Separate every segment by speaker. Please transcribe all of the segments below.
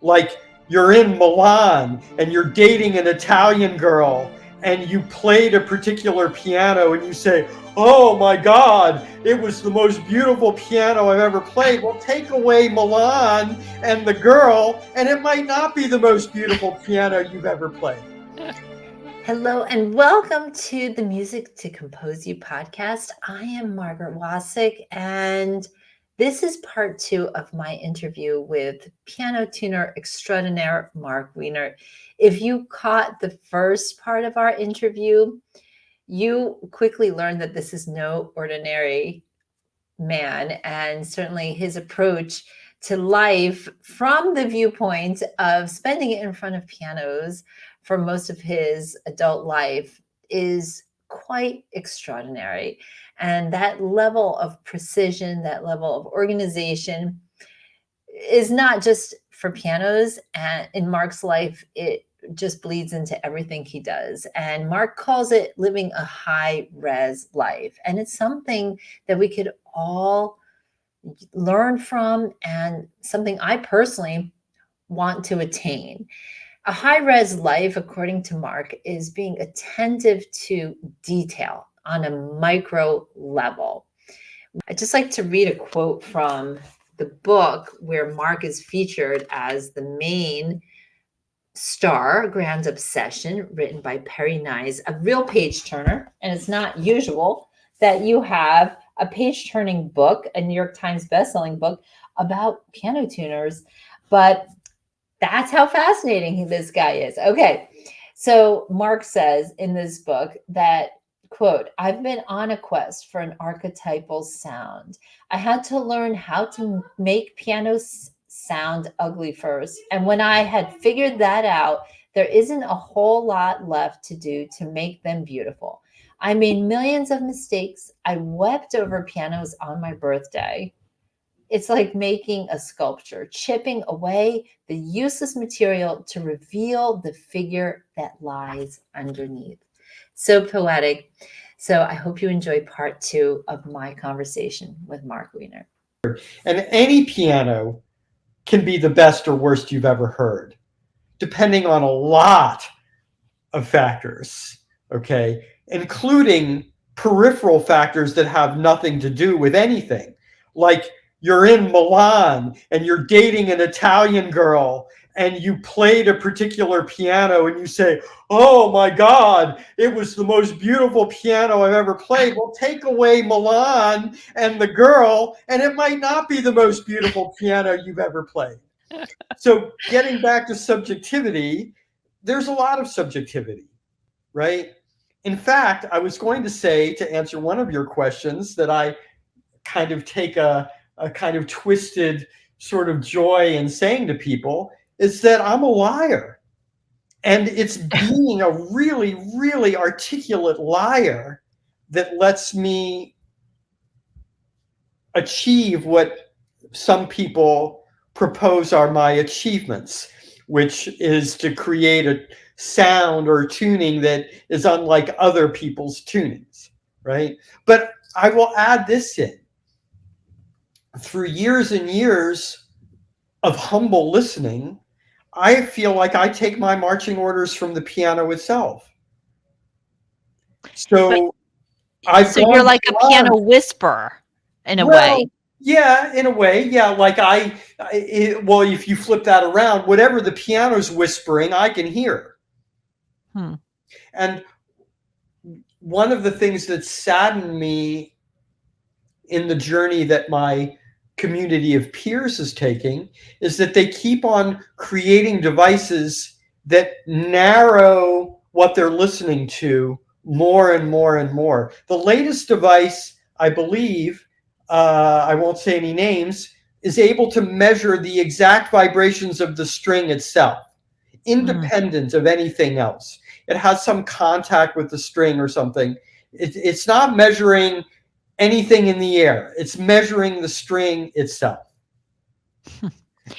Speaker 1: Like you're in Milan and you're dating an Italian girl and you played a particular piano and you say, "Oh my God, it was the most beautiful piano I've ever played." Well, take away Milan and the girl, and it might not be the most beautiful piano you've ever played.
Speaker 2: Hello and welcome to the Music to Compose You podcast. I am Margaret Wacyk, and this is part 2 of my interview with piano tuner extraordinaire Marc Wienert. If you caught the first part of our interview, you quickly learned that this is no ordinary man, and certainly his approach to life from the viewpoint of spending it in front of pianos for most of his adult life is quite extraordinary. And that level of precision, that level of organization is not just for pianos. And in Marc's life, it just bleeds into everything he does. And Marc calls it living a high res life. And it's something that we could all learn from and something I personally want to attain. A high res life, according to Marc, is being attentive to detail on a micro level. I'd just like to read a quote from the book where Marc is featured as the main star, Grand Obsession, written by Perry Nyes, a real page turner. And it's not usual that you have a page turning book, a New York Times bestselling book about piano tuners, but that's how fascinating this guy is. Okay. So Marc says in this book that, quote, "I've been on a quest for an archetypal sound. I had to learn how to make pianos sound ugly first. And when I had figured that out, there isn't a whole lot left to do to make them beautiful. I made millions of mistakes. I wept over pianos on my birthday. It's like making a sculpture, chipping away the useless material to reveal the figure that lies underneath." So poetic. So I hope you enjoy part 2 of my conversation with Marc Wienert.
Speaker 1: And any piano can be the best or worst you've ever heard, depending on a lot of factors, okay, including peripheral factors that have nothing to do with anything. Like you're in Milan and you're dating an Italian girl and you played a particular piano and you say, "Oh my God, it was the most beautiful piano I've ever played." Well, take away Milan and the girl, and it might not be the most beautiful piano you've ever played. So, getting back to subjectivity, there's a lot of subjectivity, right? In fact, I was going to say, to answer one of your questions, that I kind of take a kind of twisted sort of joy in saying to people is that I'm a liar. And it's being a really, really articulate liar that lets me achieve what some people propose are my achievements, which is to create a sound or tuning that is unlike other people's tunings, right? But I will add this in. Through years and years of humble listening, I feel like I take my marching orders from the piano itself.
Speaker 3: But
Speaker 1: So I've
Speaker 3: so you're
Speaker 1: gone
Speaker 3: like a piano
Speaker 1: beyond.
Speaker 3: whisperer in a way.
Speaker 1: Well, yeah, in a way, yeah. Like well, if you flip that around, whatever the piano's whispering, I can hear.
Speaker 3: Hmm.
Speaker 1: And one of the things that saddened me in the journey that my community of peers is taking is that they keep on creating devices that narrow what they're listening to more and more and more. The latest device, I believe, I won't say any names, is able to measure the exact vibrations of the string itself, independent of anything else. It has some contact with the string or something. It's not measuring anything in the air. It's measuring the string itself.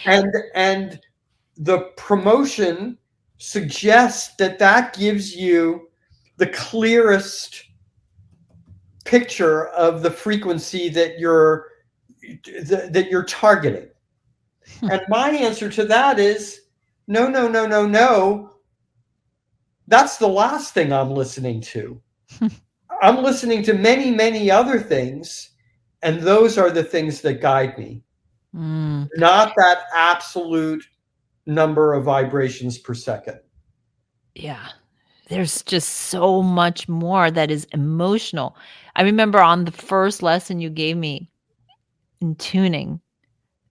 Speaker 1: And the promotion suggests that that gives you the clearest picture of the frequency that you're targeting. And my answer to that is no, no, no, no, no. That's the last thing I'm listening to. I'm listening to many, many other things, and those are the things that guide me, not that absolute number of vibrations per second.
Speaker 3: Yeah. There's just so much more that is emotional. I remember on the first lesson you gave me in tuning,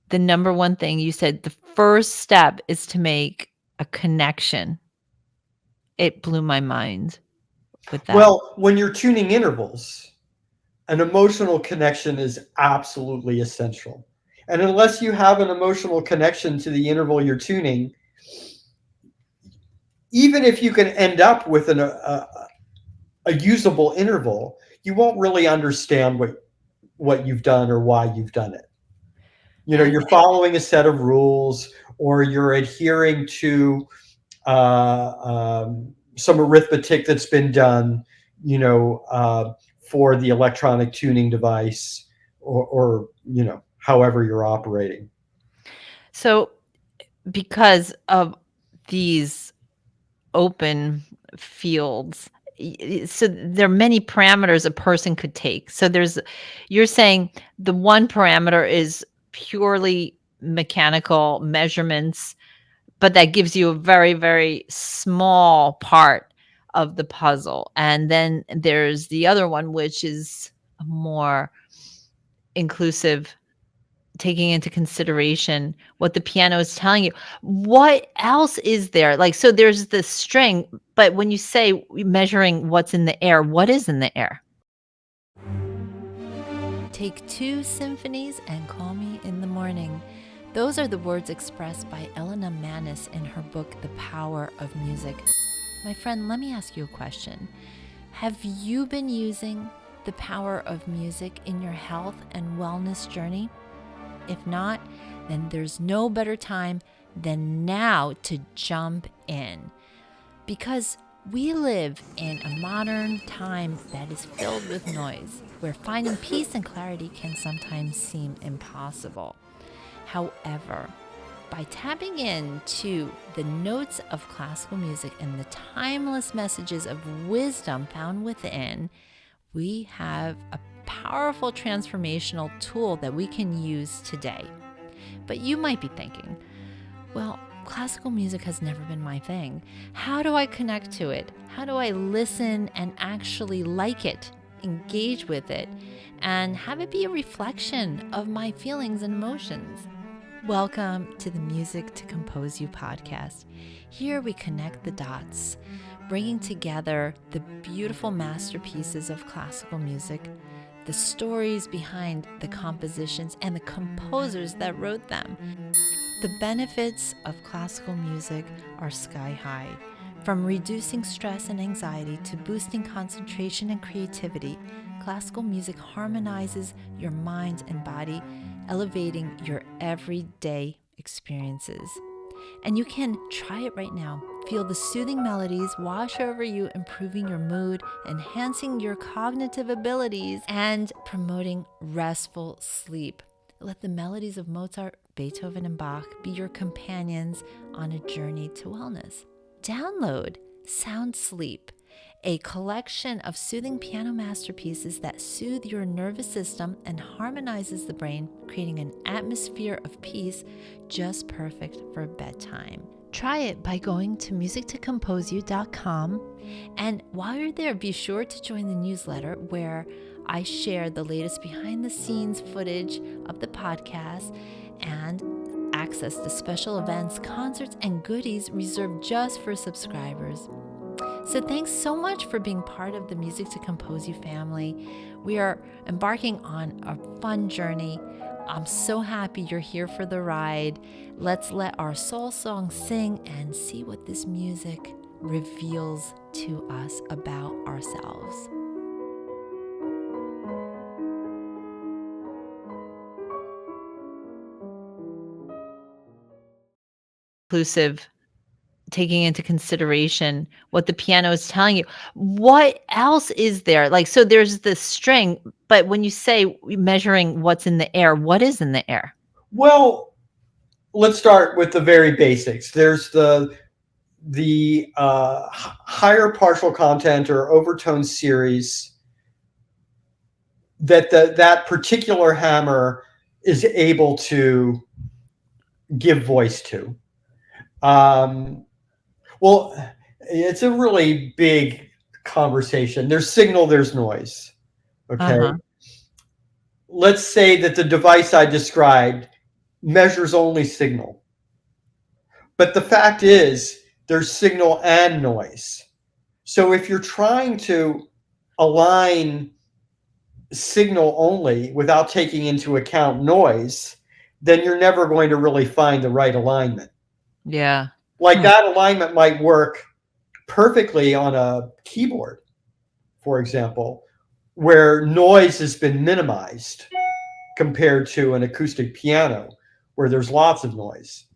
Speaker 3: the number one thing you said, the first step is to make a connection. It blew my mind with that.
Speaker 1: Well, when you're tuning intervals, an emotional connection is absolutely essential. And unless you have an emotional connection to the interval you're tuning, even if you can end up with a usable interval, you won't really understand what you've done or why you've done it. You're following a set of rules, or you're adhering to some arithmetic that's been done, for the electronic tuning device, or however you're operating.
Speaker 3: So because of these open fields, so there are many parameters a person could take. So you're saying the one parameter is purely mechanical measurements, but that gives you a very, very small part of the puzzle. And then there's the other one, which is more inclusive, taking into consideration what the piano is telling you. What else is there? Like, so there's the string, but when you say measuring what's in the air, what is in the air? Take 2 symphonies and call me in the morning. Those are the words expressed by Elena Manis in her book, The Power of Music. My friend, let me ask you a question. Have you been using the power of music in your health and wellness journey? If not, then there's no better time than now to jump in. Because we live in a modern time that is filled with noise, where finding peace and clarity can sometimes seem impossible. However, by tapping into the notes of classical music and the timeless messages of wisdom found within, we have a powerful transformational tool that we can use today. But you might be thinking, well, classical music has never been my thing. How do I connect to it? How do I listen and actually like it, engage with it, and have it be a reflection of my feelings and emotions? Welcome to the Music to Compose You podcast. Here we connect the dots, bringing together the beautiful masterpieces of classical music, the stories behind the compositions, and the composers that wrote them. The benefits of classical music are sky high. From reducing stress and anxiety to boosting concentration and creativity, classical music harmonizes your mind and body, elevating your everyday experiences. And you can try it right now. Feel the soothing melodies wash over you, improving your mood, enhancing your cognitive abilities, and promoting restful sleep. Let the melodies of Mozart, Beethoven, and Bach be your companions on a journey to wellness. Download Sound Sleep, a collection of soothing piano masterpieces that soothe your nervous system and harmonizes the brain, creating an atmosphere of peace just perfect for bedtime. Try it by going to musictocomposeyou.com, and while you're there, be sure to join the newsletter where I share the latest behind-the-scenes footage of the podcast and access to special events, concerts, and goodies reserved just for subscribers. So thanks so much for being part of the Music to Compose You family. We are embarking on a fun journey. I'm so happy you're here for the ride. Let's let our soul song sing and see what this music reveals to us about ourselves. Inclusive, taking into consideration what the piano is telling you. What else is there? Like, so there's the string, but when you say measuring what's in the air, what is in the air?
Speaker 1: Well, let's start with the very basics. There's the higher partial content or overtone series that that particular hammer is able to give voice to. Well, it's a really big conversation. There's signal, there's noise. Okay.
Speaker 2: Uh-huh.
Speaker 1: Let's say that the device I described measures only signal. But the fact is, there's signal and noise. So if you're trying to align signal only without taking into account noise, then you're never going to really find the right alignment.
Speaker 2: Yeah.
Speaker 1: Like that alignment might work perfectly on a keyboard, for example, where noise has been minimized compared to an acoustic piano where there's lots of noise.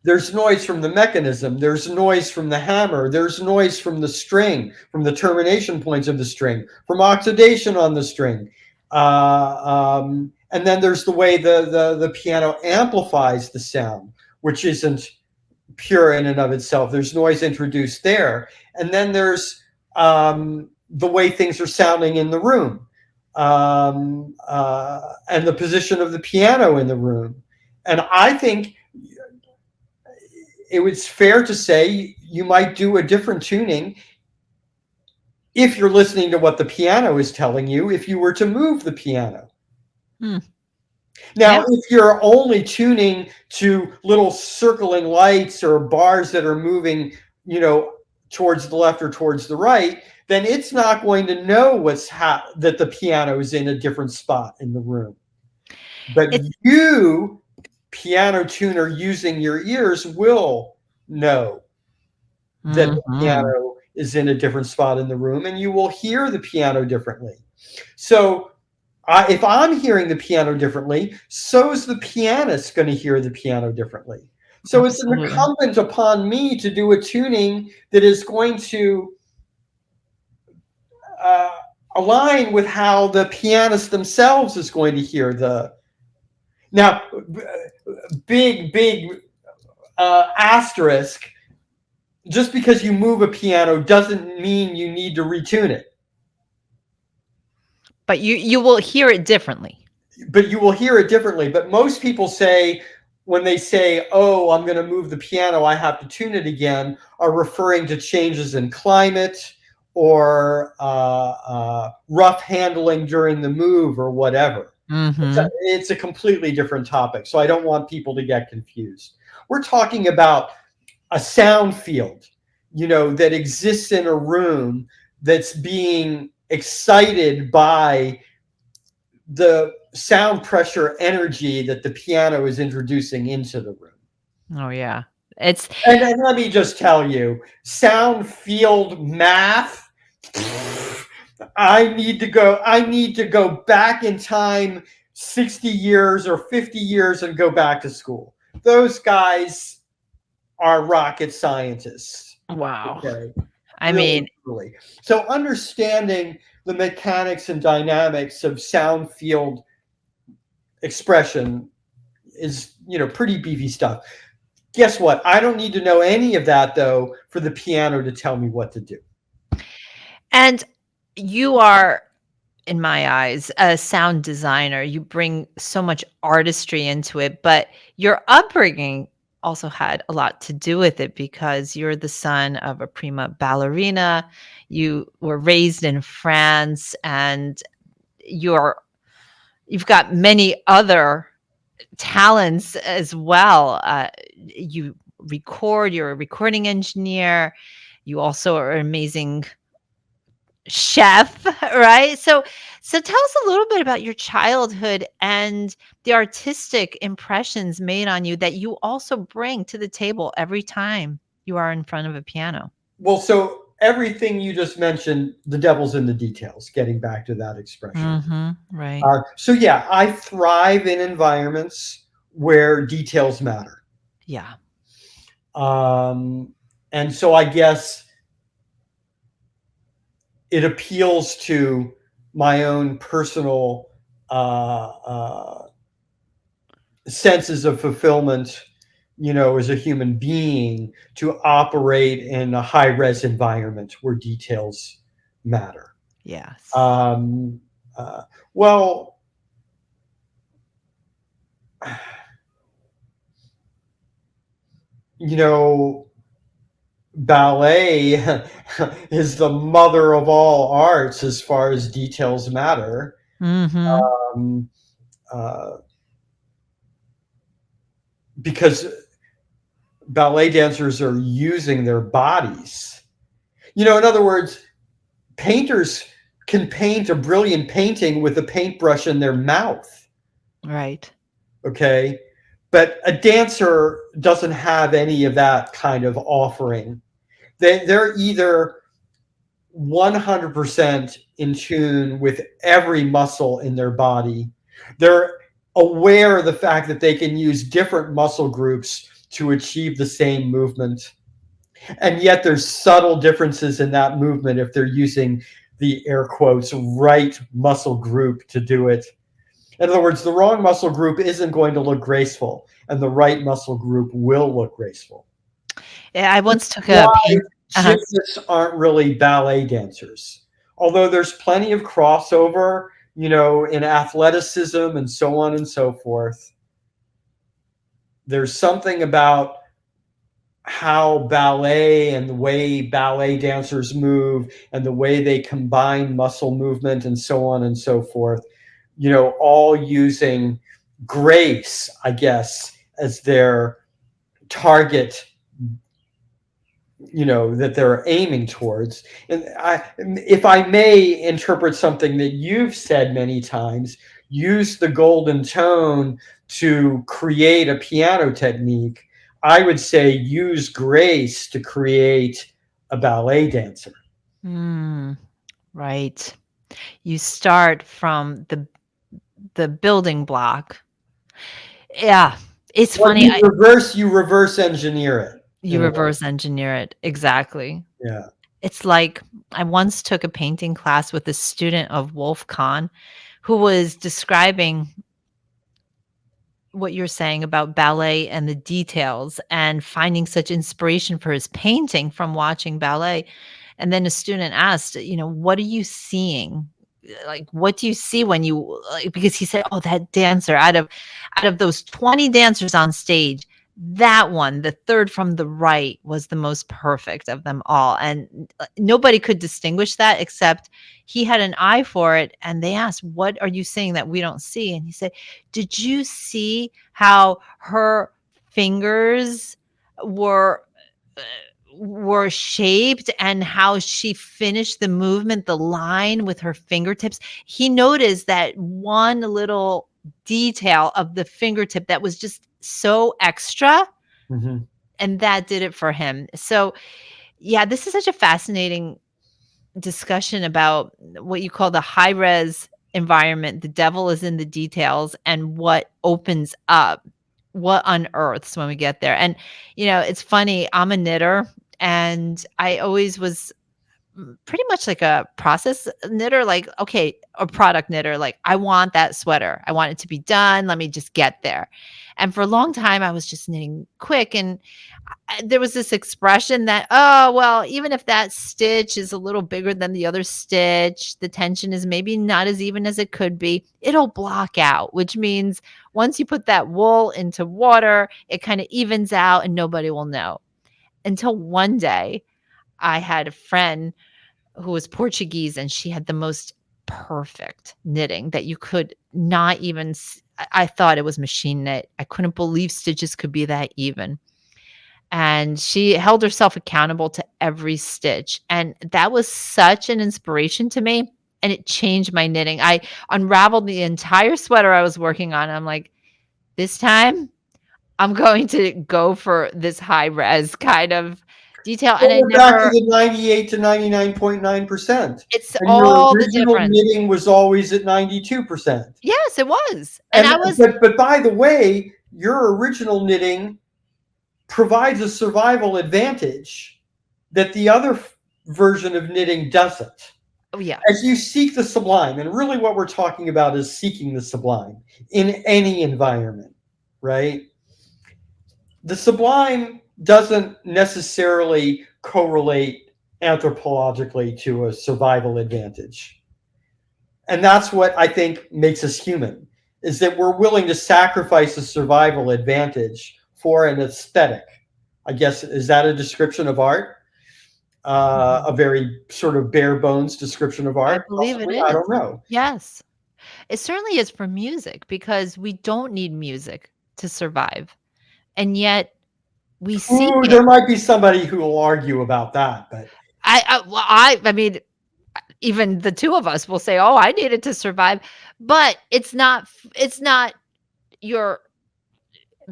Speaker 1: There's noise from the mechanism, there's noise from the hammer, there's noise from the string, from the termination points of the string, from oxidation on the string. And then there's the way the piano amplifies the sound, which isn't pure in and of itself. There's noise introduced there. And then there's the way things are sounding in the room, and the position of the piano in the room. And I think it was fair to say you might do a different tuning if you're listening to what the piano is telling you, if you were to move the piano. Now, if you're only tuning to little circling lights or bars that are moving, towards the left or towards the right, then it's not going to know that the piano is in a different spot in the room. But you, piano tuner using your ears, will know that the piano is in a different spot in the room, and you will hear the piano differently. So if I'm hearing the piano differently, so is the pianist going to hear the piano differently. So it's incumbent upon me to do a tuning that is going to align with how the pianist themselves is going to hear the. Now, big asterisk. Just because you move a piano doesn't mean you need to retune it.
Speaker 2: But you will hear it differently.
Speaker 1: But you will hear it differently. But most people say, when they say, oh, I'm going to move the piano, I have to tune it again, are referring to changes in climate or rough handling during the move or whatever. It's a completely different topic. So I don't want people to get confused. We're talking about a sound field, that exists in a room that's being excited by the sound pressure energy that the piano is introducing into the room.
Speaker 2: Oh yeah.
Speaker 1: And let me just tell you, sound field math, I need to go back in time 60 years or 50 years and go back to school. Those guys are rocket scientists.
Speaker 2: Wow.
Speaker 1: Okay.
Speaker 2: I mean,
Speaker 1: so understanding the mechanics and dynamics of sound field expression is, pretty beefy stuff. Guess what? I don't need to know any of that, though, for the piano to tell me what to do.
Speaker 2: And you are, in my eyes, a sound designer. You bring so much artistry into it, but your upbringing also had a lot to do with it because you're the son of a prima ballerina. You were raised in France, and you've got many other talents as well. You record, you're a recording engineer. You also are an amazing chef, right? So tell us a little bit about your childhood and the artistic impressions made on you that you also bring to the table every time you are in front of a piano.
Speaker 1: Well, so everything you just mentioned, the devil's in the details, getting back to that expression.
Speaker 2: Right.
Speaker 1: So yeah, I thrive in environments where details matter.
Speaker 2: Yeah.
Speaker 1: And so I guess it appeals to my own personal senses of fulfillment, as a human being to operate in a high-res environment where details matter.
Speaker 3: Yes.
Speaker 1: Um, well, you know, ballet is the mother of all arts as far as details matter.
Speaker 3: Mm-hmm.
Speaker 1: Um, uh, because ballet dancers are using their bodies. In other words, painters can paint a brilliant painting with a paintbrush in their mouth.
Speaker 3: Right.
Speaker 1: Okay. But a dancer doesn't have any of that kind of offering. They're either 100% in tune with every muscle in their body. They're aware of the fact that they can use different muscle groups to achieve the same movement. And yet there's subtle differences in that movement if they're using the air quotes right muscle group to do it. In other words, the wrong muscle group isn't going to look graceful, and the right muscle group will look graceful.
Speaker 3: Yeah, I once took a
Speaker 1: Why
Speaker 3: paint.
Speaker 1: gymnasts aren't really ballet dancers, although there's plenty of crossover, in athleticism and so on and so forth. There's something about how ballet and the way ballet dancers move and the way they combine muscle movement and so on and so forth, all using grace, I guess, as their target, that they're aiming towards. And if I may interpret something that you've said many times, use the golden tone to create a piano technique. I would say use grace to create a ballet dancer.
Speaker 3: Right. You start from the building block. Yeah, it's
Speaker 1: Well,
Speaker 3: funny.
Speaker 1: You reverse engineer it.
Speaker 3: You reverse engineer it. Exactly.
Speaker 1: Yeah.
Speaker 3: It's like I once took a painting class with a student of Wolf Kahn who was describing what you're saying about ballet and the details and finding such inspiration for his painting from watching ballet. And then a student asked, what are you seeing? Like, what do you see when you, like, because he said, oh, that dancer out of those 20 dancers on stage, that one, the third from the right, was the most perfect of them all. And nobody could distinguish that except he had an eye for it. And they asked, what are you seeing that we don't see? And he said, did you see how her fingers were were shaped and how she finished the movement, the line with her fingertips? He noticed that one little detail of the fingertip that was just so extra, and that did it for him. So, yeah, this is such a fascinating discussion about what you call the high res environment. The devil is in the details, and what opens up, what unearths when we get there. And, it's funny, I'm a knitter, and I always was pretty much like a process knitter, like, okay, a product knitter. Like, I want that sweater. I want it to be done. Let me just get there. And for a long time, I was just knitting quick. And there was this expression that, oh, well, even if that stitch is a little bigger than the other stitch, the tension is maybe not as even as it could be, it'll block out, which means once you put that wool into water, it kind of evens out and nobody will know. Until one day, I had a friend who was Portuguese, and she had the most perfect knitting that you could not even I thought it was machine knit. I couldn't believe stitches could be that even. And she held herself accountable to every stitch. And that was such an inspiration to me. And it changed my knitting. I unraveled the entire sweater I was working on. I'm like, this time I'm going to go for this high res kind of detail. And I
Speaker 1: We're back to
Speaker 3: never,
Speaker 1: the 98 to 99.9%.
Speaker 3: it's
Speaker 1: And your
Speaker 3: all the
Speaker 1: original
Speaker 3: difference.
Speaker 1: knitting was always at 92%.
Speaker 3: Yes, it was. And I was,
Speaker 1: But by the way, your original knitting provides a survival advantage that the other version of knitting doesn't.
Speaker 3: oh yeah,
Speaker 1: As you seek the sublime, and really what we're talking about is seeking the sublime in any environment, right? The sublime doesn't necessarily correlate anthropologically to a survival advantage. And that's what I think makes us human, is that we're willing to sacrifice a survival advantage for an aesthetic. I guess, is that a description of art? A very sort of bare bones description of
Speaker 3: I
Speaker 1: art?
Speaker 3: believe it
Speaker 1: Possibly, I
Speaker 3: is.
Speaker 1: don't know.
Speaker 3: Yes. It certainly is for music because we don't need music to survive. And yet we seek
Speaker 1: Ooh,
Speaker 3: it.
Speaker 1: there might be somebody who will argue about that, but
Speaker 3: I mean, even the two of us will say, "Oh, I need it to survive," but it's not your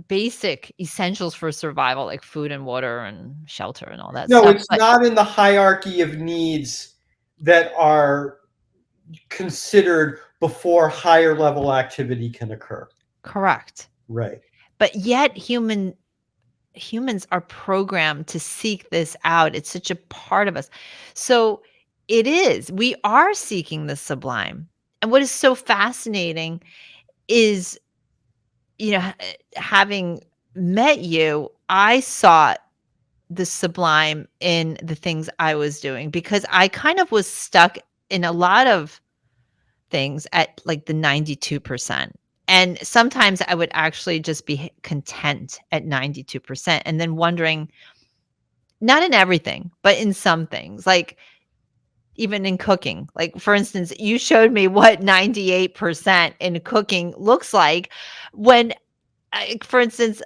Speaker 3: basic essentials for survival, like food and water and shelter and all that
Speaker 1: no,
Speaker 3: stuff,
Speaker 1: it's
Speaker 3: but
Speaker 1: not in the hierarchy of needs that are considered before higher level activity can occur.
Speaker 3: correct.
Speaker 1: Right.
Speaker 3: But yet humans are programmed to seek this out. It's such a part of us. So we are seeking the sublime. And what is so fascinating is, having met you, I sought the sublime in the things I was doing because I kind of was stuck in a lot of things at like the 92%. And sometimes I would actually just be content at 92% and then wondering, not in everything, but in some things, like even in cooking. Like, for instance, you showed me what 98% in cooking looks like when for instance,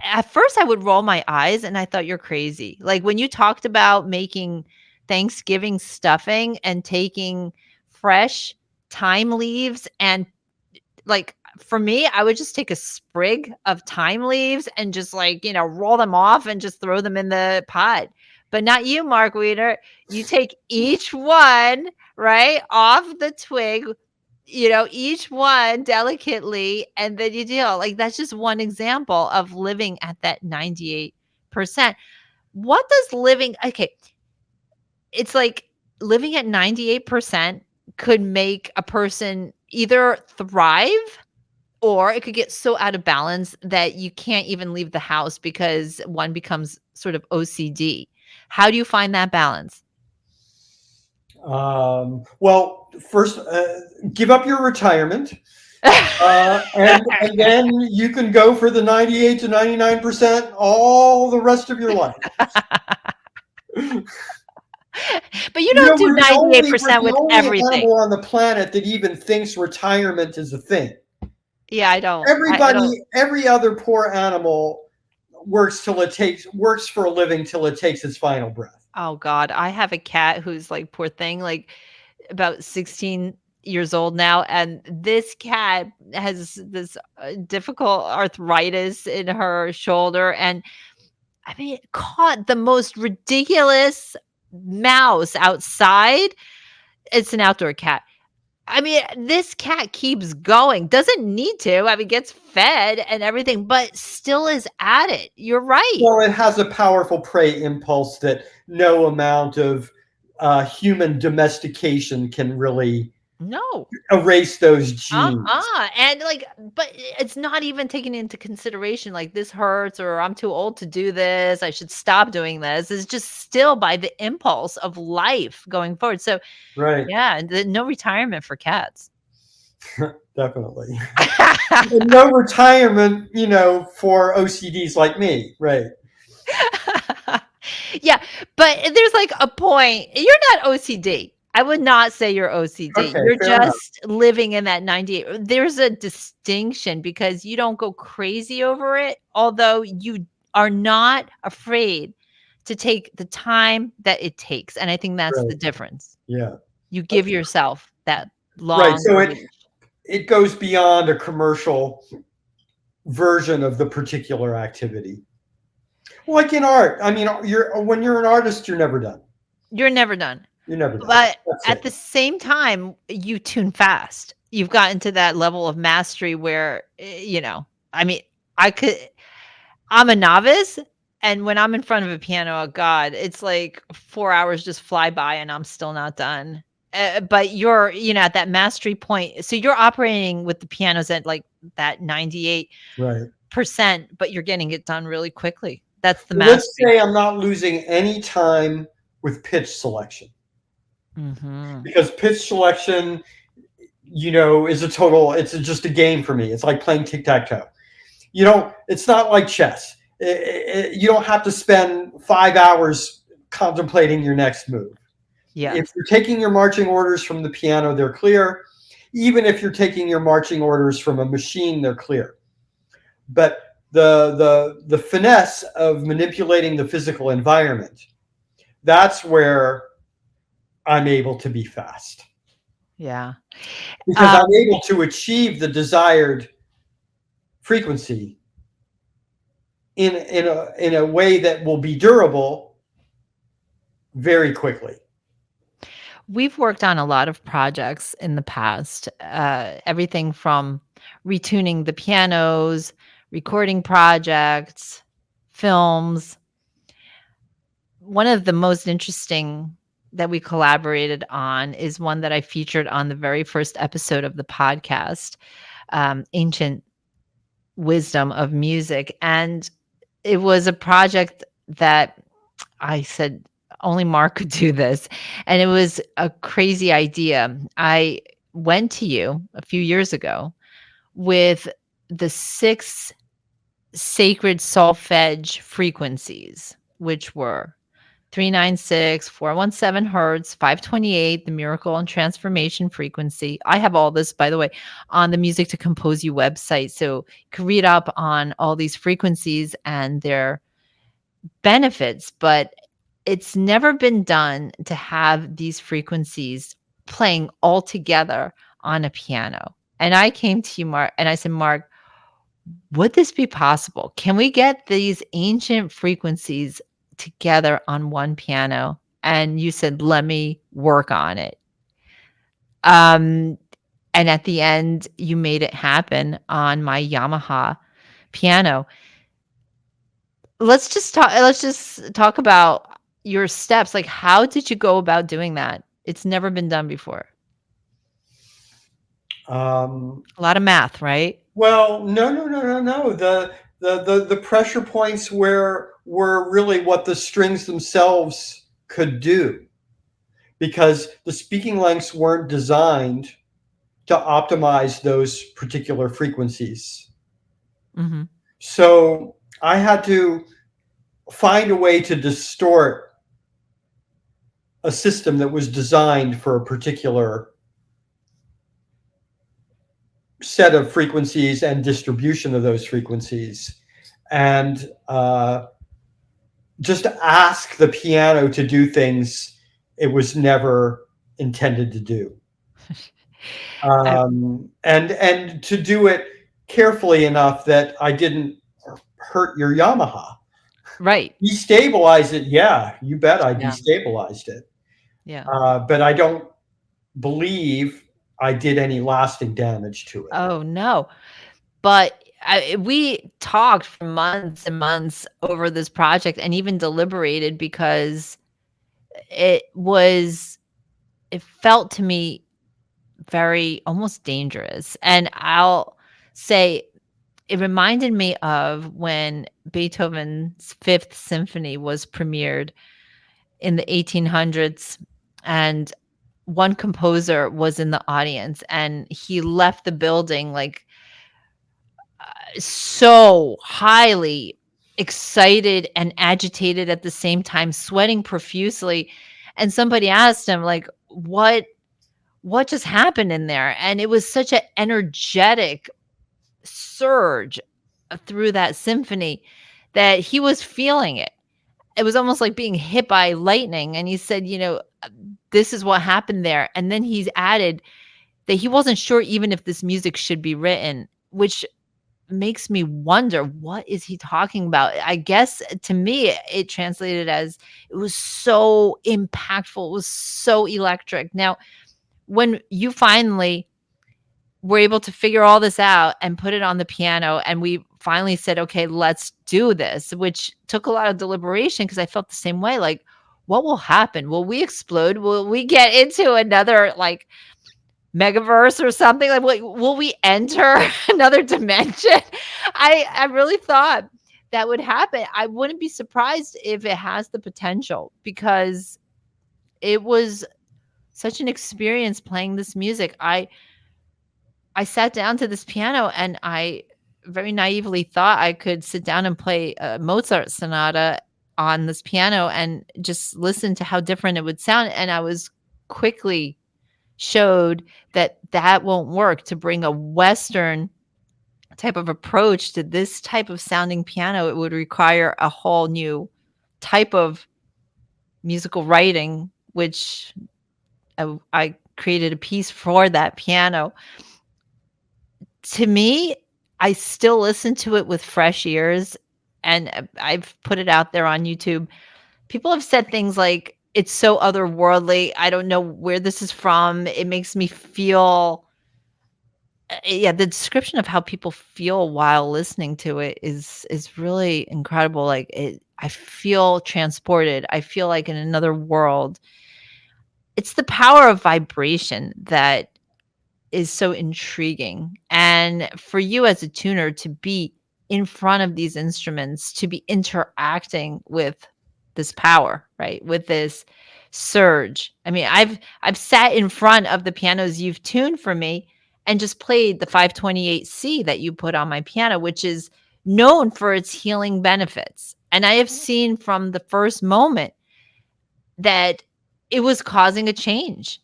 Speaker 3: at first I would roll my eyes and I thought you're crazy. Like when you talked about making Thanksgiving stuffing and taking fresh thyme leaves and like for me, I would just take a sprig of thyme leaves and just like, roll them off and just throw them in the pot. But not you, Marc Wienert. You take each one, right, off the twig, each one delicately, and then you deal. Like that's just one example of living at that 98%. What does living okay, it's like living at 98% could make a person either thrive or it could get so out of balance that you can't even leave the house because one becomes sort of OCD. How do you find that balance?
Speaker 1: Well, first, give up your retirement, and then you can go for the 98 to 99% all the rest of your life.
Speaker 3: But you don't do
Speaker 1: we're
Speaker 3: 98%
Speaker 1: the
Speaker 3: with
Speaker 1: only
Speaker 3: everything.
Speaker 1: animal on the planet that even thinks retirement is a thing.
Speaker 3: Yeah, I don't. I don't.
Speaker 1: Every other poor animal works for a living till it takes its final breath.
Speaker 3: Oh God, I have a cat who's like poor thing, like about 16 years old now, and this cat has this difficult arthritis in her shoulder, and I mean, caught the most ridiculous mouse outside. It's an outdoor cat. I mean, this cat keeps going, doesn't need to. I mean, gets fed and everything, but still is at it. You're right.
Speaker 1: Well, it has a powerful prey impulse that no amount of human domestication can really
Speaker 3: No.
Speaker 1: erase those genes.
Speaker 3: And like, but it's not even taken into consideration like this hurts or I'm too old to do this. I should stop doing this. It's just still by the impulse of life going forward. So,
Speaker 1: Right.
Speaker 3: yeah, no retirement for cats.
Speaker 1: Definitely. And no retirement, for OCDs like me. Right.
Speaker 3: Yeah, but there's like a point. You're not OCD. I would not say you're OCD.
Speaker 1: Okay,
Speaker 3: You're
Speaker 1: fair enough.
Speaker 3: just living in that 98. There's a distinction because you don't go crazy over it, although you are not afraid to take the time that it takes. And I think that's the
Speaker 1: Right.
Speaker 3: difference.
Speaker 1: Yeah.
Speaker 3: You give yourself that
Speaker 1: Right. So
Speaker 3: longer reach.
Speaker 1: it goes beyond a commercial version of the particular activity. Like in art. I mean, when you're an artist, you're never done.
Speaker 3: You're never done.
Speaker 1: You're never done.
Speaker 3: But
Speaker 1: That's
Speaker 3: at
Speaker 1: it.
Speaker 3: the same time, you tune fast. You've gotten to that level of mastery where, I mean, I'm a novice. And when I'm in front of a piano, oh God, it's like 4 hours just fly by and I'm still not done. But you're, at that mastery point. So you're operating with the pianos at like that 98%.
Speaker 1: Right.
Speaker 3: percent, but you're getting it done really quickly. That's the
Speaker 1: Let's
Speaker 3: mastery.
Speaker 1: say I'm not losing any time with pitch selection,
Speaker 3: Mm-hmm.
Speaker 1: because pitch selection, is it's just a game for me. It's like playing tic-tac-toe. It's not like chess. You don't have to spend 5 hours contemplating your next move. If
Speaker 3: Yes.
Speaker 1: you're taking your marching orders from the piano, they're clear. Even if you're taking your marching orders from a machine, they're clear. But the finesse of manipulating the physical environment, that's where I'm able to be fast,
Speaker 3: Yeah.
Speaker 1: because I'm able to achieve the desired frequency in a way that will be durable very quickly.
Speaker 3: We've worked on a lot of projects in the past, everything from retuning the pianos, recording projects, films. One of the most interesting that we collaborated on is one that I featured on the very first episode of the podcast, Ancient Wisdom of Music. And it was a project that I said, only Mark could do this. And it was a crazy idea. I went to you a few years ago with the 6 sacred solfege frequencies, which were 396, 417 hertz, 528, the miracle and transformation frequency. I have all this, by the way, on the Music to Compose You website. So you can read up on all these frequencies and their benefits, but it's never been done to have these frequencies playing all together on a piano. And I came to you, Mark, and I said, Mark, would this be possible? Can we get these ancient frequencies together on one piano? And you said, let me work on it. And at the end, you made it happen on my Yamaha piano. Let's just talk about your steps. Like, how did you go about doing that? It's never been done before. A lot of math, right?
Speaker 1: Well, no. The pressure points were really what the strings themselves could do, because the speaking lengths weren't designed to optimize those particular frequencies.
Speaker 3: Mm-hmm.
Speaker 1: So I had to find a way to distort a system that was designed for a particular set of frequencies and distribution of those frequencies, and just ask the piano to do things it was never intended to do, and to do it carefully enough that I didn't hurt your Yamaha.
Speaker 3: Right.
Speaker 1: Destabilize it, yeah, you bet I
Speaker 3: Yeah.
Speaker 1: destabilized it.
Speaker 3: Yeah.
Speaker 1: But I don't believe I did any lasting damage to it.
Speaker 3: Oh, no. But we talked for months and months over this project and even deliberated, because it felt to me very almost dangerous. And I'll say it reminded me of when Beethoven's Fifth Symphony was premiered in the 1800s, and one composer was in the audience and he left the building like so highly excited and agitated at the same time, sweating profusely. And somebody asked him, like, what just happened in there? And it was such an energetic surge through that symphony that he was feeling it. It was almost like being hit by lightning. And he said, this is what happened there. And then he's added that he wasn't sure even if this music should be written, which makes me wonder, what is he talking about? I guess to me, it translated as it was so impactful. It was so electric. Now, when you finally were able to figure all this out and put it on the piano, and we finally said, okay, let's do this, which took a lot of deliberation, because I felt the same way. Like, what will happen? Will we explode? Will we get into another like megaverse or something? Like, will we enter another dimension? I really thought that would happen. I wouldn't be surprised if it has the potential, because it was such an experience playing this music. I sat down to this piano and I very naively thought I could sit down and play a Mozart sonata on this piano and just listen to how different it would sound. And I was quickly showed that that won't work. To bring a Western type of approach to this type of sounding piano, it would require a whole new type of musical writing, which I created a piece for that piano. To me, I still listen to it with fresh ears, and I've put it out there on YouTube. People have said things like, "It's so otherworldly. I don't know where this is from. It makes me feel." Yeah, the description of how people feel while listening to it is really incredible. Like, I feel transported. I feel like in another world. It's the power of vibration that is so intriguing. And for you as a tuner to be in front of these instruments, to be interacting with this power, right? With this surge. I mean, I've sat in front of the pianos you've tuned for me and just played the 528C that you put on my piano, which is known for its healing benefits. And I have seen from the first moment that it was causing a change,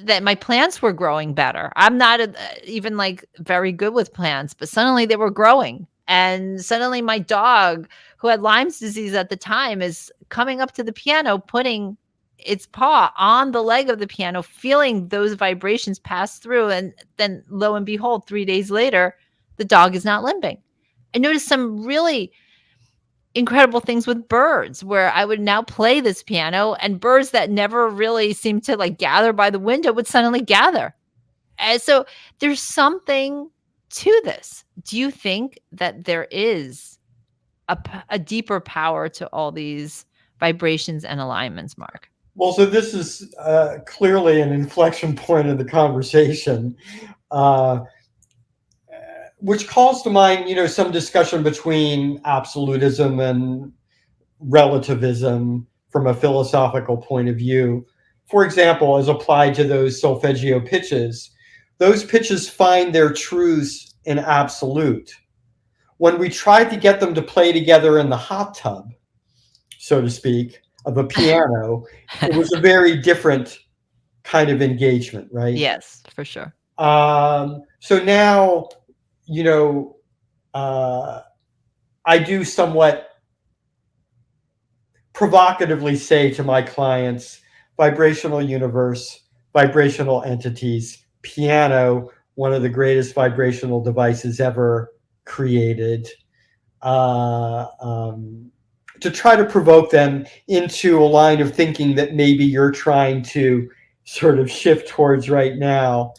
Speaker 3: that my plants were growing better. I'm not even like very good with plants, but suddenly they were growing. And suddenly my dog, who had Lyme's disease at the time, is coming up to the piano, putting its paw on the leg of the piano, feeling those vibrations pass through. And then lo and behold, 3 days later, the dog is not limping. I noticed some really incredible things with birds, where I would now play this piano and birds that never really seemed to like gather by the window would suddenly gather. And so there's something to this. Do you think that there is a deeper power to all these vibrations and alignments, Mark?
Speaker 1: Well, so this is clearly an inflection point in the conversation, uh, which calls to mind, some discussion between absolutism and relativism from a philosophical point of view. For example, as applied to those solfeggio pitches, those pitches find their truths in absolute. When we tried to get them to play together in the hot tub, so to speak, of a piano, it was a very different kind of engagement, right?
Speaker 3: Yes, for sure.
Speaker 1: So now, I do somewhat provocatively say to my clients, vibrational universe, vibrational entities, piano, one of the greatest vibrational devices ever created, to try to provoke them into a line of thinking that maybe you're trying to sort of shift towards right now,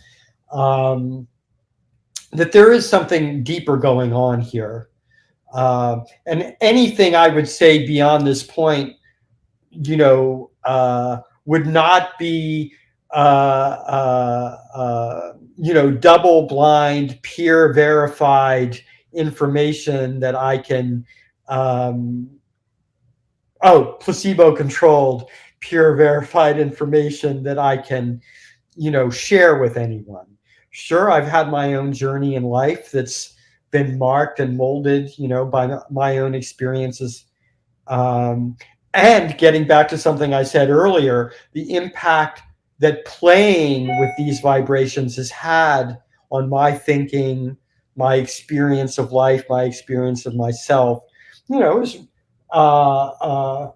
Speaker 1: that there is something deeper going on here. And anything I would say beyond this point, would not be, double blind, peer verified information that I can, placebo controlled, peer verified information that I can, share with anyone. Sure, I've had my own journey in life that's been marked and molded, by my own experiences. And getting back to something I said earlier, the impact that playing with these vibrations has had on my thinking, my experience of life, my experience of myself, is a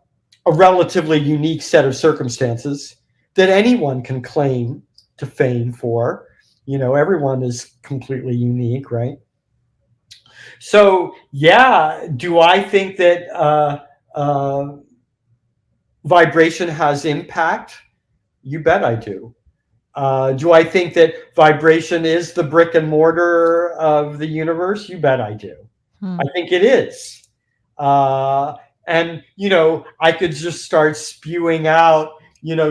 Speaker 1: relatively unique set of circumstances that anyone can claim to fame for. Everyone is completely unique, right? So, yeah, do I think that vibration has impact? You bet I do. Do I think that vibration is the brick and mortar of the universe? You bet I do. I think it is. And, I could just start spewing out,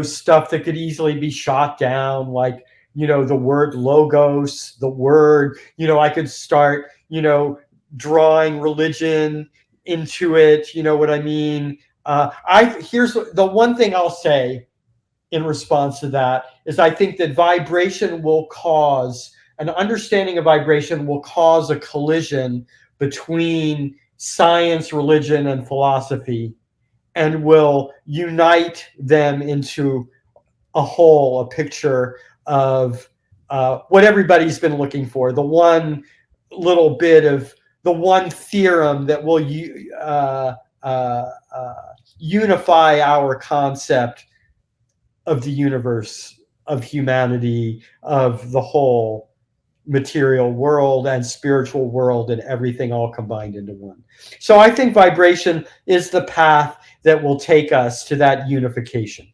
Speaker 1: stuff that could easily be shot down, like the word logos, the word, I could start, drawing religion into it. You know what I mean? Here's the one thing I'll say in response to that is I think that an understanding of vibration will cause a collision between science, religion, and philosophy, and will unite them into a picture of what everybody's been looking for. The one little bit of the one theorem that will unify our concept of the universe, of humanity, of the whole material world and spiritual world, and everything all combined into one. So I think vibration is the path that will take us to that unification.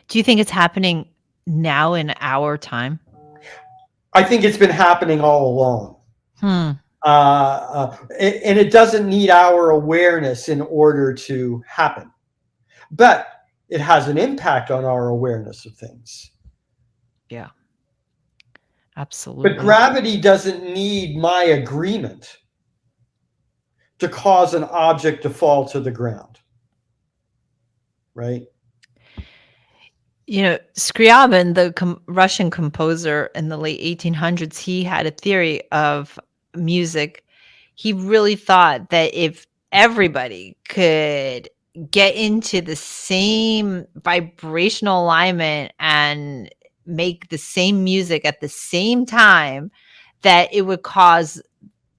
Speaker 3: Do you think it's happening now in our time?
Speaker 1: I think it's been happening all along. And it doesn't need our awareness in order to happen. But it has an impact on our awareness of things.
Speaker 3: Yeah, absolutely.
Speaker 1: But gravity doesn't need my agreement to cause an object to fall to the ground. Right?
Speaker 3: Scriabin, the Russian composer in the late 1800s, he had a theory of music. He really thought that if everybody could get into the same vibrational alignment and make the same music at the same time, that it would cause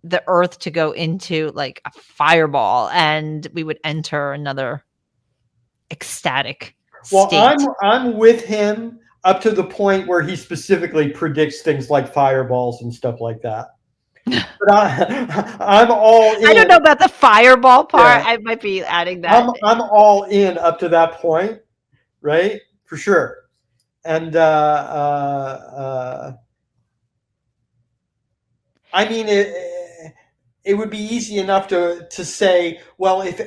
Speaker 3: the earth to go into like a fireball and we would enter another ecstatic
Speaker 1: Well,
Speaker 3: state.
Speaker 1: I'm with him up to the point where he specifically predicts things like fireballs and stuff like that. But I'm all in.
Speaker 3: I don't know about the fireball part. Yeah. I might be adding that.
Speaker 1: I'm all in up to that point, right? For sure. And I mean, it would be easy enough to say, well, if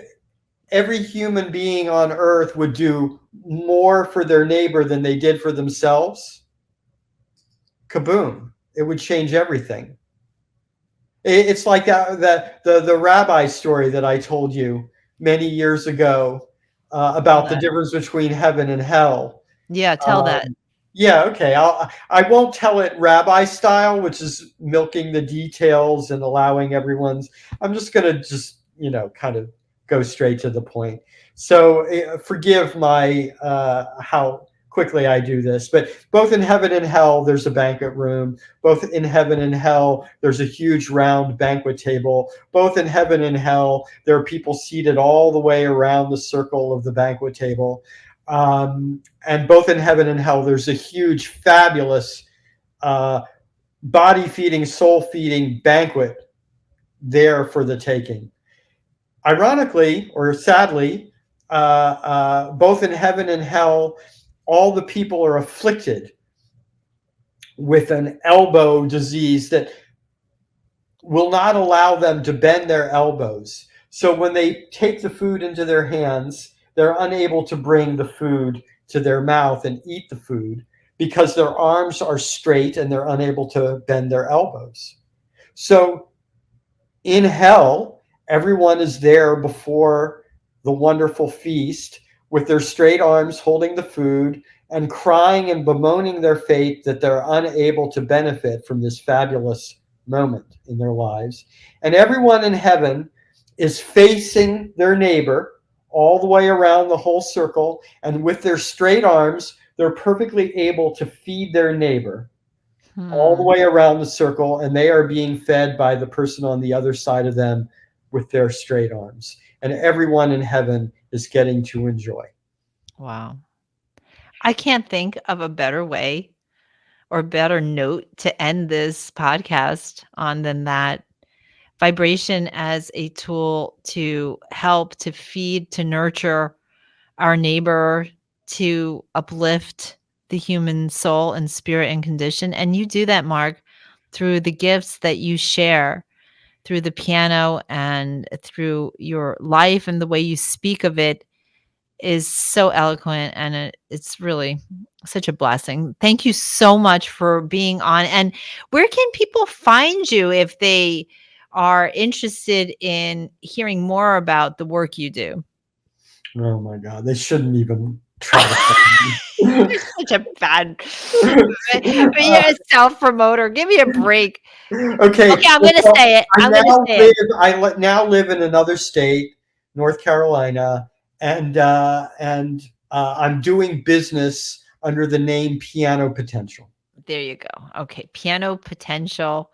Speaker 1: every human being on Earth would do more for their neighbor than they did for themselves, kaboom! It would change everything. It's like the rabbi story that I told you many years ago about the difference between heaven and hell.
Speaker 3: Yeah, tell that.
Speaker 1: Yeah, okay. I won't tell it rabbi style, which is milking the details and allowing everyone's. I'm just gonna kind of go straight to the point. So forgive my how quickly I do this, but both in heaven and hell, there's a banquet room. Both in heaven and hell, there's a huge round banquet table. Both in heaven and hell, there are people seated all the way around the circle of the banquet table. And both in heaven and hell, there's a huge, fabulous, body-feeding, soul-feeding banquet there for the taking. Ironically, or sadly, both in heaven and hell, all the people are afflicted with an elbow disease that will not allow them to bend their elbows. So when they take the food into their hands, they're unable to bring the food to their mouth and eat the food because their arms are straight and they're unable to bend their elbows. So in hell, everyone is there before the wonderful feast with their straight arms holding the food and crying and bemoaning their fate that they're unable to benefit from this fabulous moment in their lives. And everyone in heaven is facing their neighbor all the way around the whole circle, and with their straight arms, they're perfectly able to feed their neighbor all the way around the circle, and they are being fed by the person on the other side of them with their straight arms. And everyone in heaven is getting to enjoy.
Speaker 3: Wow. I can't think of a better way or better note to end this podcast on than that. Vibration as a tool to help, to feed, to nurture our neighbor, to uplift the human soul and spirit and condition. And you do that, Marc, through the gifts that you share, through the piano and through your life and the way you speak of it. is so eloquent, and it's really such a blessing. Thank you so much for being on. And where can people find you if they are interested in hearing more about the work you do?
Speaker 1: Oh my God, they shouldn't even try to find me.
Speaker 3: You're such a bad but you're a self-promoter. Give me a break.
Speaker 1: Okay,
Speaker 3: Okay, I'm gonna
Speaker 1: well,
Speaker 3: say it.
Speaker 1: I
Speaker 3: I'm gonna
Speaker 1: now
Speaker 3: say
Speaker 1: live.
Speaker 3: it.
Speaker 1: Now live in another state, North Carolina, and I'm doing business under the name Piano Potential.
Speaker 3: There you go. Okay, Piano Potential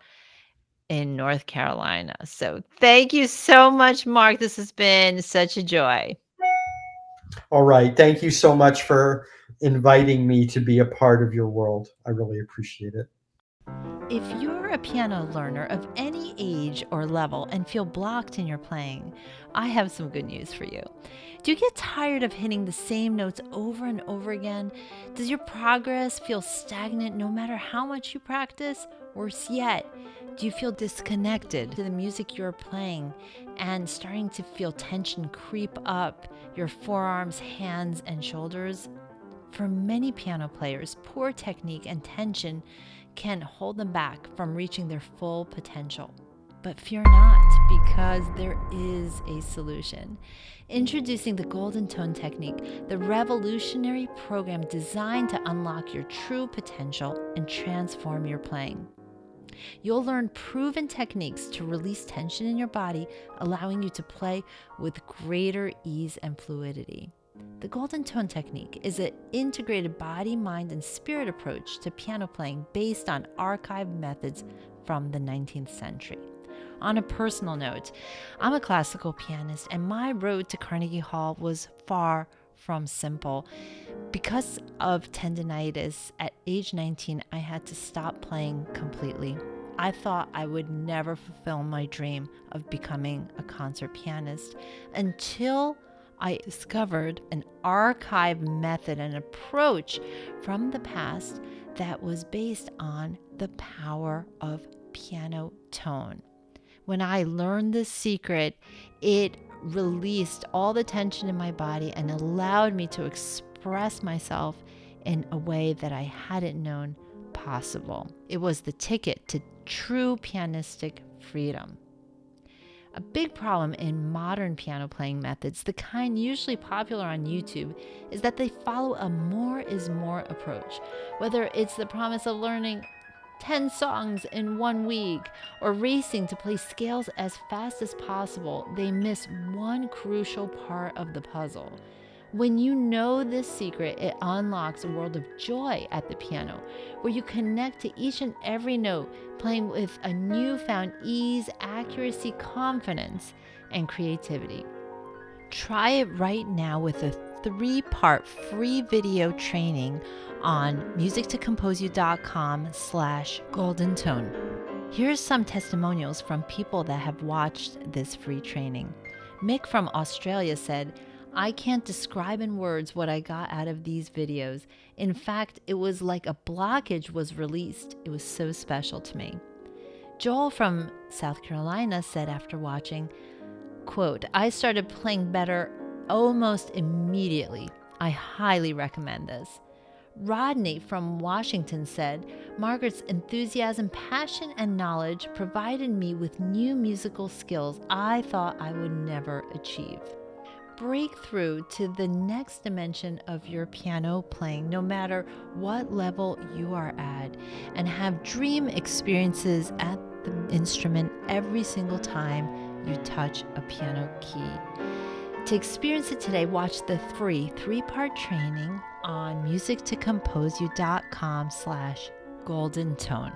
Speaker 3: in North Carolina. So thank you so much, Mark. This has been such a joy.
Speaker 1: All right, thank you so much for inviting me to be a part of your world. I really appreciate it.
Speaker 3: If you're a piano learner of any age or level and feel blocked in your playing, I have some good news for you. Do you get tired of hitting the same notes over and over again? Does your progress feel stagnant no matter how much you practice? Worse yet, do you feel disconnected to the music you're playing and starting to feel tension creep up your forearms, hands, and shoulders? For many piano players, poor technique and tension can hold them back from reaching their full potential. But fear not, because there is a solution. Introducing the Golden Tone Technique, the revolutionary program designed to unlock your true potential and transform your playing. You'll learn proven techniques to release tension in your body, allowing you to play with greater ease and fluidity. The Golden Tone Technique is an integrated body, mind, and spirit approach to piano playing based on archived methods from the 19th century. On a personal note, I'm a classical pianist, and my road to Carnegie Hall was far from simple. Because of tendinitis, at age 19, I had to stop playing completely. I thought I would never fulfill my dream of becoming a concert pianist until I discovered an archive method and approach from the past that was based on the power of piano tone. When I learned this secret, it released all the tension in my body and allowed me to express myself in a way that I hadn't known possible. It was the ticket to true pianistic freedom. A big problem in modern piano playing methods, the kind usually popular on YouTube, is that they follow a more is more approach. Whether it's the promise of learning 10 songs in 1 week or racing to play scales as fast as possible, they miss one crucial part of the puzzle. When you know this secret, it unlocks a world of joy at the piano, where you connect to each and every note, playing with a newfound ease, accuracy, confidence, and creativity. Try it right now with a 3-part free video training on musictocomposeyou.com/goldentone. Here's some testimonials from people that have watched this free training. Mick from Australia said, "I can't describe in words what I got out of these videos. In fact, it was like a blockage was released. It was so special to me." Joel from South Carolina said after watching, quote, "I started playing better almost immediately. I highly recommend this." Rodney from Washington said, "Margaret's enthusiasm, passion, and knowledge provided me with new musical skills I thought I would never achieve." Break through to the next dimension of your piano playing, no matter what level you are at, and have dream experiences at the instrument every single time you touch a piano key. To experience it today, watch the free 3-part training on musictocomposeyou.com/goldentone.